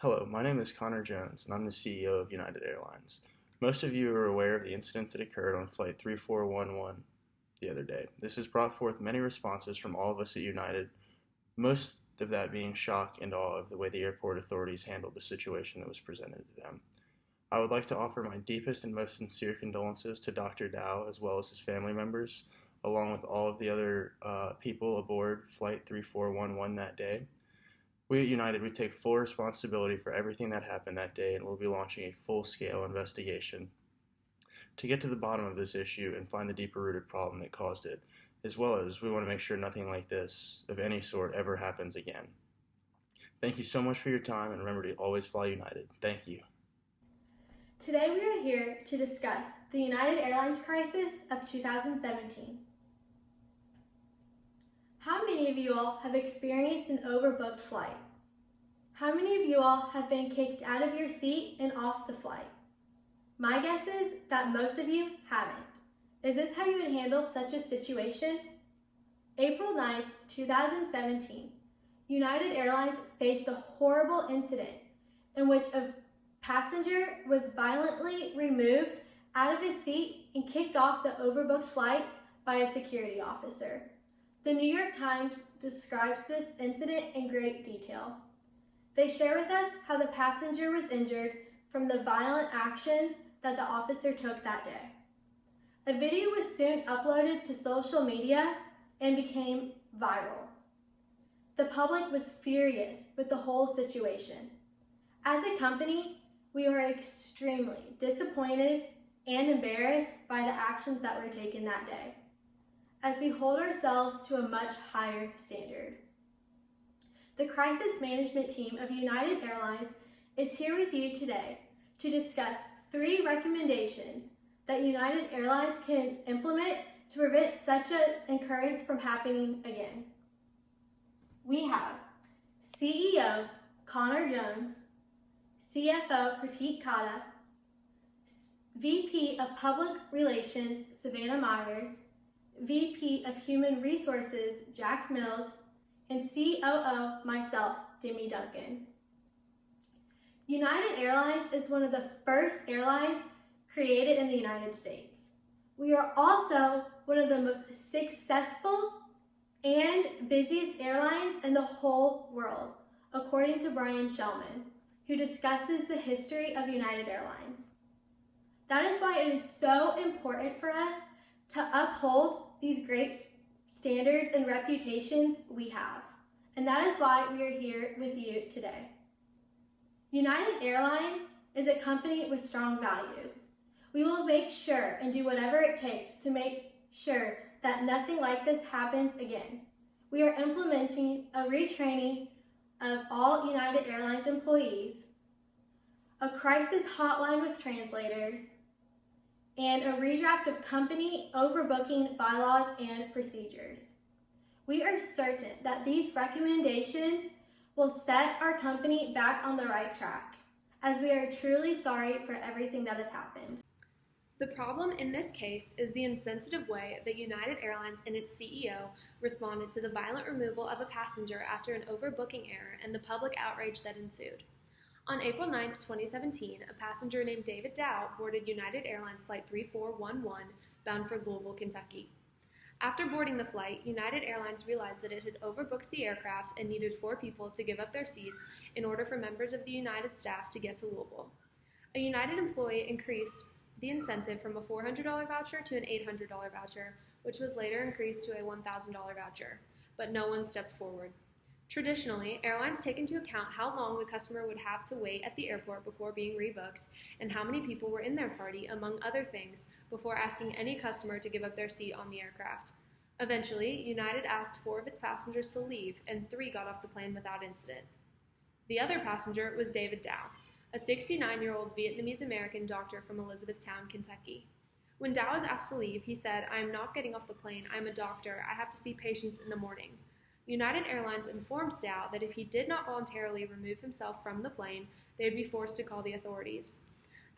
Hello, my name is Connor Jones, and I'm the CEO of United Airlines. Most of you are aware of the incident that occurred on Flight 3411 the other day. This has brought forth many responses from all of us at United, most of that being shock and awe of the way the airport authorities handled the situation that was presented to them. I would like to offer my deepest and most sincere condolences to Dr. Dow as well as his family members, along with all of the other people aboard Flight 3411 that day. We at United, we take full responsibility for everything that happened that day, and we'll be launching a full-scale investigation to get to the bottom of this issue and find the deeper-rooted problem that caused it, as well as we want to make sure nothing like this of any sort ever happens again. Thank you so much for your time, and remember to always fly United. Thank you. Today we are here to discuss the United Airlines crisis of 2017. How many of you all have experienced an overbooked flight? How many of you all have been kicked out of your seat and off the flight? My guess is that most of you haven't. Is this how you would handle such a situation? April 9th, 2017, United Airlines faced a horrible incident in which a passenger was violently removed out of his seat and kicked off the overbooked flight by a security officer. The New York Times describes this incident in great detail. They share with us how the passenger was injured from the violent actions that the officer took that day. A video was soon uploaded to social media and became viral. The public was furious with the whole situation. As a company, we are extremely disappointed and embarrassed by the actions that were taken that day, as we hold ourselves to a much higher standard. The crisis management team of United Airlines is here with you today to discuss 3 recommendations that United Airlines can implement to prevent such an occurrence from happening again. We have CEO Connor Jones, CFO Pratik Kata, VP of Public Relations Savannah Myers, VP of Human Resources Jack Mills, and COO myself, Demi Duncan. United Airlines is one of the first airlines created in the United States. We are also one of the most successful and busiest airlines in the whole world, according to Brian Shellman, who discusses the history of United Airlines. That is why it is so important for us to uphold these great standards and reputations we have. And that is why we are here with you today. United Airlines is a company with strong values. We will make sure and do whatever it takes to make sure that nothing like this happens again. We are implementing a retraining of all United Airlines employees, a crisis hotline with translators, and a redraft of company overbooking bylaws and procedures. We are certain that these recommendations will set our company back on the right track, as we are truly sorry for everything that has happened. The problem in this case is the insensitive way that United Airlines and its CEO responded to the violent removal of a passenger after an overbooking error and the public outrage that ensued. On April 9, 2017, a passenger named David Dow boarded United Airlines Flight 3411 bound for Louisville, Kentucky. After boarding the flight, United Airlines realized that it had overbooked the aircraft and needed 4 people to give up their seats in order for members of the United staff to get to Louisville. A United employee increased the incentive from a $400 voucher to an $800 voucher, which was later increased to a $1,000 voucher, but no one stepped forward. Traditionally, airlines take into account how long the customer would have to wait at the airport before being rebooked and how many people were in their party, among other things, before asking any customer to give up their seat on the aircraft. Eventually, United asked 4 of its passengers to leave, and 3 got off the plane without incident. The other passenger was David Dow, a 69-year-old Vietnamese-American doctor from Elizabethtown, Kentucky. When Dow was asked to leave, he said, "I am not getting off the plane. I'm a doctor. I have to see patients in the morning." United Airlines informed Dow that if he did not voluntarily remove himself from the plane, they would be forced to call the authorities.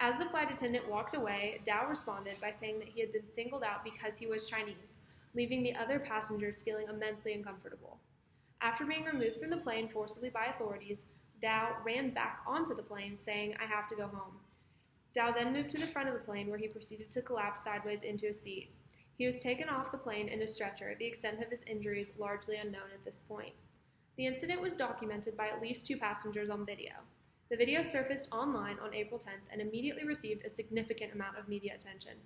As the flight attendant walked away, Dow responded by saying that he had been singled out because he was Chinese, leaving the other passengers feeling immensely uncomfortable. After being removed from the plane forcibly by authorities, Dow ran back onto the plane, saying, "I have to go home." Dow then moved to the front of the plane, where he proceeded to collapse sideways into a seat. He was taken off the plane in a stretcher, the extent of his injuries largely unknown at this point. The incident was documented by at least 2 passengers on video. The video surfaced online on April 10th and immediately received a significant amount of media attention.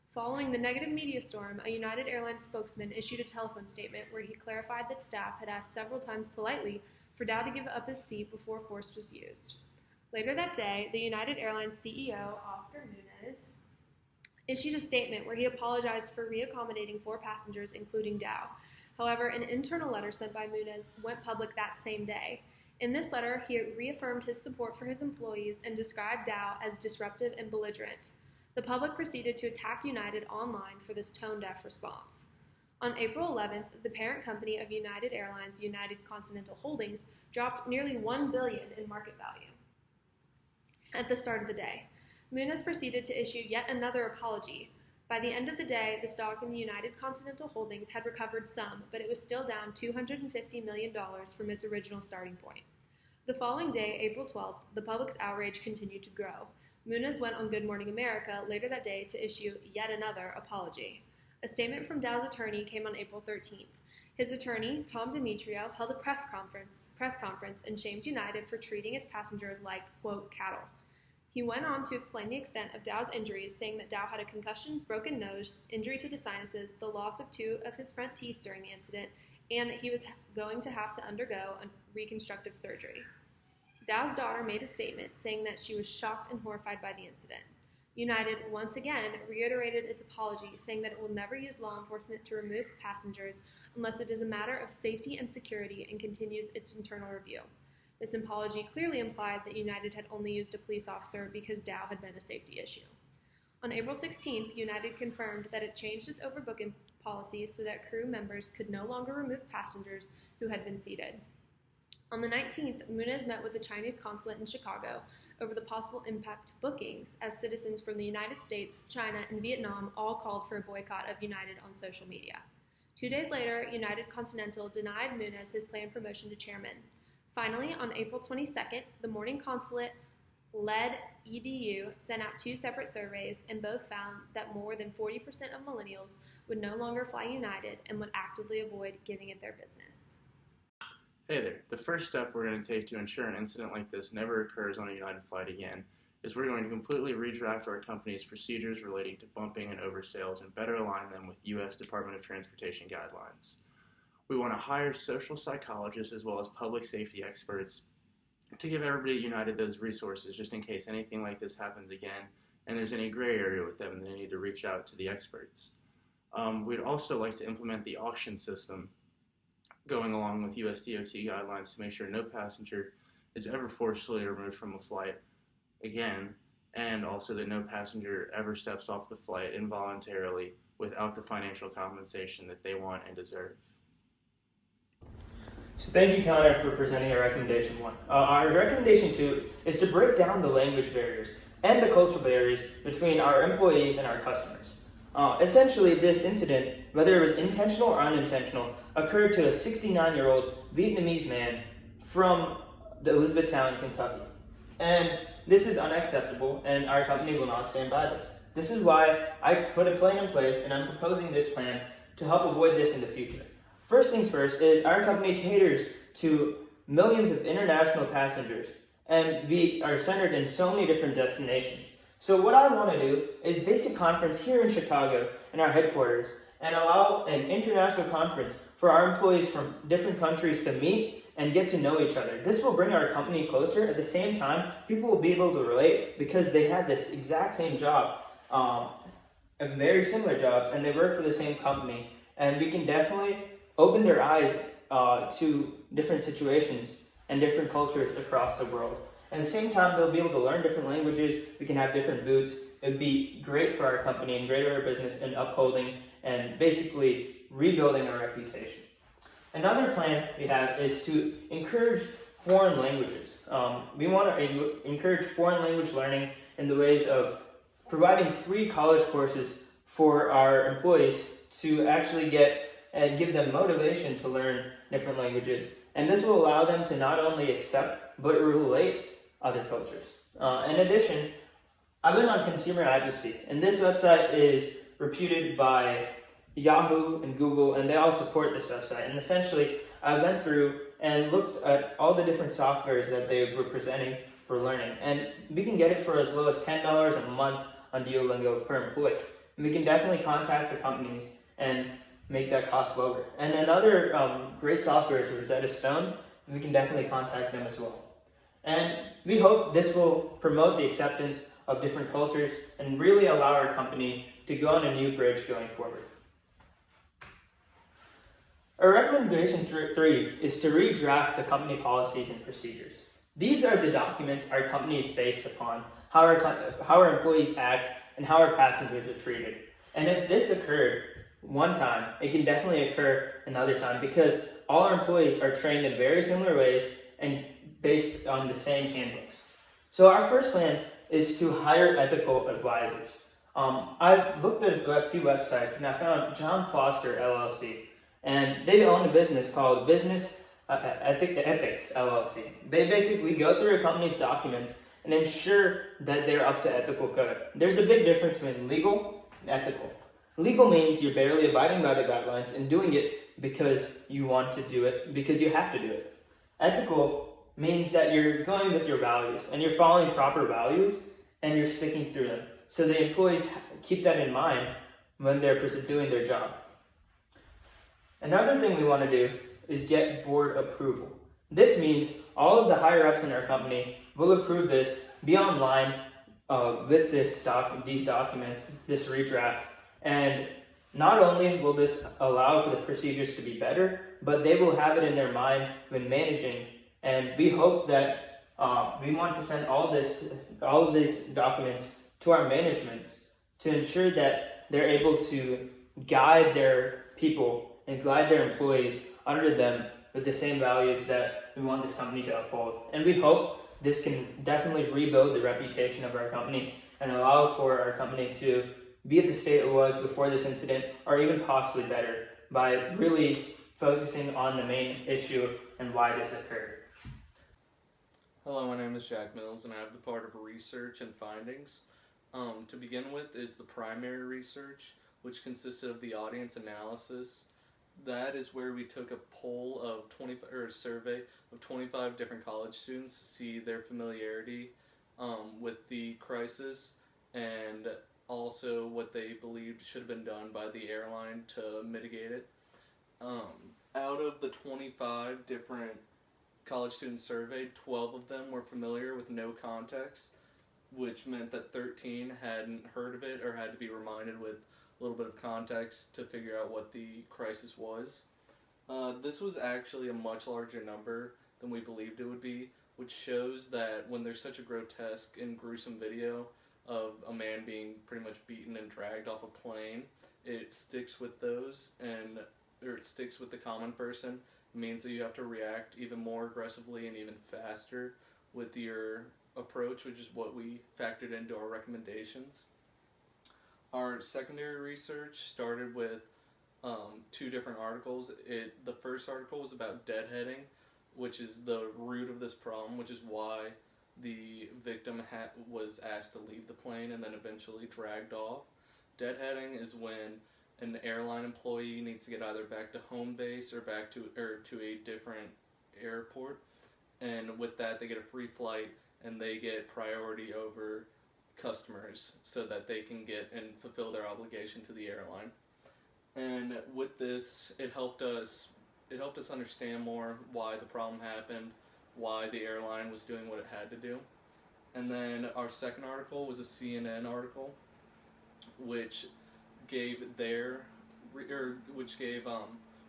Following the negative media storm, a United Airlines spokesman issued a telephone statement where he clarified that staff had asked several times politely for Dow to give up his seat before force was used. Later that day, the United Airlines CEO, Oscar Munoz, issued a statement where he apologized for reaccommodating 4 passengers, including Dow. However, an internal letter sent by Munoz went public that same day. In this letter, he reaffirmed his support for his employees and described Dow as disruptive and belligerent. The public proceeded to attack United online for this tone-deaf response. On April 11th, the parent company of United Airlines, United Continental Holdings, dropped nearly $1 billion in market value. At the start of the day, Munoz proceeded to issue yet another apology. By the end of the day, the stock in the United Continental Holdings had recovered some, but it was still down $250 million from its original starting point. The following day, April 12th, the public's outrage continued to grow. Munoz went on Good Morning America later that day to issue yet another apology. A statement from Dow's attorney came on April 13th. His attorney, Tom Demetrio, held a press conference and shamed United for treating its passengers like, quote, cattle. He went on to explain the extent of Dow's injuries, saying that Dow had a concussion, broken nose, injury to the sinuses, the loss of 2 of his front teeth during the incident, and that he was going to have to undergo a reconstructive surgery. Dow's daughter made a statement saying that she was shocked and horrified by the incident. United once again reiterated its apology, saying that it will never use law enforcement to remove passengers unless it is a matter of safety and security, and continues its internal review. This apology clearly implied that United had only used a police officer because Dow had been a safety issue. On April 16th, United confirmed that it changed its overbooking policy so that crew members could no longer remove passengers who had been seated. On the 19th, Munoz met with the Chinese consulate in Chicago over the possible impact to bookings, as citizens from the United States, China, and Vietnam all called for a boycott of United on social media. 2 days later, United Continental denied Munoz his planned promotion to chairman. Finally, on April 22nd, the Morning Consulate-led EDU sent out 2 separate surveys, and both found that more than 40% of millennials would no longer fly United and would actively avoid giving it their business. Hey there. The first step we're going to take to ensure an incident like this never occurs on a United flight again is we're going to completely redraft our company's procedures relating to bumping and oversales and better align them with U.S. Department of Transportation guidelines. We want to hire social psychologists as well as public safety experts to give everybody at United those resources just in case anything like this happens again and there's any gray area with them and they need to reach out to the experts. We'd also like to implement the auction system going along with US DOT guidelines to make sure no passenger is ever forcefully removed from a flight again, and also that no passenger ever steps off the flight involuntarily without the financial compensation that they want and deserve. So thank you, Connor, for presenting our recommendation 1. Our recommendation 2 is to break down the language barriers and the cultural barriers between our employees and our customers. Essentially, this incident, whether it was intentional or unintentional, occurred to a 69-year-old Vietnamese man from the Elizabethtown, Kentucky. And this is unacceptable, and our company will not stand by this. This is why I put a plan in place, and I'm proposing this plan to help avoid this in the future. First things first is our company caters to millions of international passengers, and we are centered in so many different destinations. So what I want to do is basic conference here in Chicago in our headquarters and allow an international conference for our employees from different countries to meet and get to know each other. This will bring our company closer. At the same time, people will be able to relate because they have this exact same job, very similar jobs, and they work for the same company. And we can definitely open their eyes to different situations and different cultures across the world. At the same time, they'll be able to learn different languages. We can have different booths. It would be great for our company and great for our business in upholding and basically rebuilding our reputation. Another plan we have is to encourage foreign languages. We want to encourage foreign language learning in the ways of providing free college courses for our employees to actually give them motivation to learn different languages. And this will allow them to not only accept but relate other cultures. In addition, I've been on consumer advocacy, and this website is reputed by Yahoo and Google, and they all support this website. And essentially, I went through and looked at all the different softwares that they were presenting for learning, and we can get it for as low as $10 a month on Duolingo per employee. And we can definitely contact the companies and make that cost lower. And another great software is Rosetta Stone, and we can definitely contact them as well. And we hope this will promote the acceptance of different cultures and really allow our company to go on a new bridge going forward. Our recommendation 3 is to redraft the company policies and procedures. These are the documents our company is based upon, how our employees act, and how our passengers are treated. And if this occurred one time, it can definitely occur another time because all our employees are trained in very similar ways and based on the same handbooks. So our first plan is to hire ethical advisors. I looked at a few websites and I found John Foster LLC, and they own a business called Business Ethics LLC. They basically go through a company's documents and ensure that they're up to ethical code. There's a big difference between legal and ethical. Legal means you're barely abiding by the guidelines and doing it because you want to do it, because you have to do it. Ethical means that you're going with your values and you're following proper values and you're sticking through them. So the employees keep that in mind when they're doing their job. Another thing we want to do is get board approval. This means all of the higher ups in our company will approve this, be online with these documents, this redraft, and not only will this allow for the procedures to be better, but they will have it in their mind when managing. And we hope that we want to send all of these documents to our management to ensure that they're able to guide their people and guide their employees under them with the same values that we want this company to uphold. And we hope this can definitely rebuild the reputation of our company and allow for our company to be at the state it was before this incident, or even possibly better, by really focusing on the main issue and why this occurred. Hello, my name is Jack Mills, and I have the part of research and findings. To begin with is the primary research, which consisted of the audience analysis. That is where we took a poll of a survey of 25 different college students to see their familiarity with the crisis and also what they believed should have been done by the airline to mitigate it. Out of the 25 different college students surveyed, 12 of them were familiar with no context, which meant that 13 hadn't heard of it or had to be reminded with a little bit of context to figure out what the crisis was. This was actually a much larger number than we believed it would be, which shows that when there's such a grotesque and gruesome video of a man being pretty much beaten and dragged off a plane, it sticks with it sticks with the common person. It means that you have to react even more aggressively and even faster with your approach, which is what we factored into our recommendations. Our secondary research started with 2 different articles. The first article was about deadheading, which is the root of this problem, which is why the victim was asked to leave the plane and then eventually dragged off. Deadheading is when an airline employee needs to get either back to home base or back to a different airport, and with that they get a free flight and they get priority over customers so that they can get and fulfill their obligation to the airline. And with this, it helped us understand more why the problem happened, why the airline was doing what it had to do. And then our second article was a CNN article, which gave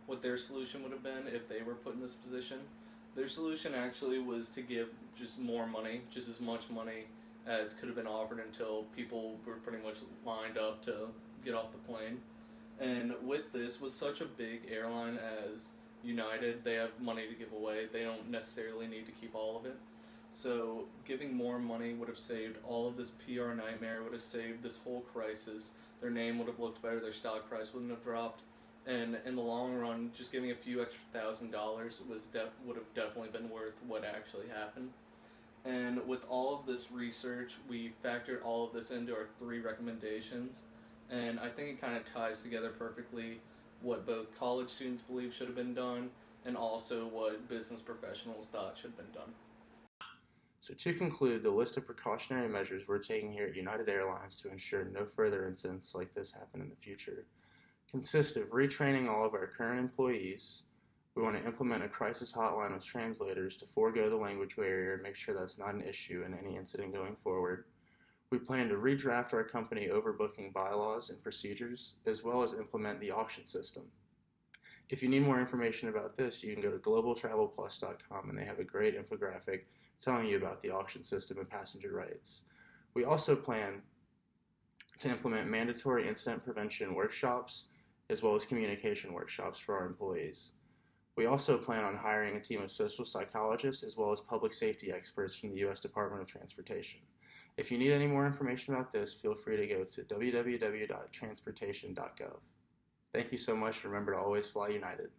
what their solution would have been if they were put in this position. Their solution actually was to give just more money, just as much money as could have been offered until people were pretty much lined up to get off the plane. And with this, with such a big airline as United, they have money to give away. They don't necessarily need to keep all of it. So giving more money would have saved all of this PR nightmare, would have saved this whole crisis. Their name would have looked better, their stock price wouldn't have dropped. And in the long run, just giving a few extra $1,000 would have definitely been worth what actually happened. And with all of this research, we factored all of this into our 3 recommendations. And I think it kind of ties together perfectly what both college students believe should have been done and also what business professionals thought should have been done. So to conclude, the list of precautionary measures we're taking here at United Airlines to ensure no further incidents like this happen in the future consist of retraining all of our current employees. We want to implement a crisis hotline with translators to forego the language barrier and make sure that's not an issue in any incident going forward. We plan to redraft our company overbooking bylaws and procedures, as well as implement the auction system. If you need more information about this, you can go to globaltravelplus.com and they have a great infographic telling you about the auction system and passenger rights. We also plan to implement mandatory incident prevention workshops as well as communication workshops for our employees. We also plan on hiring a team of social psychologists as well as public safety experts from the U.S. Department of Transportation. If you need any more information about this, feel free to go to www.transportation.gov. Thank you so much. Remember to always fly United.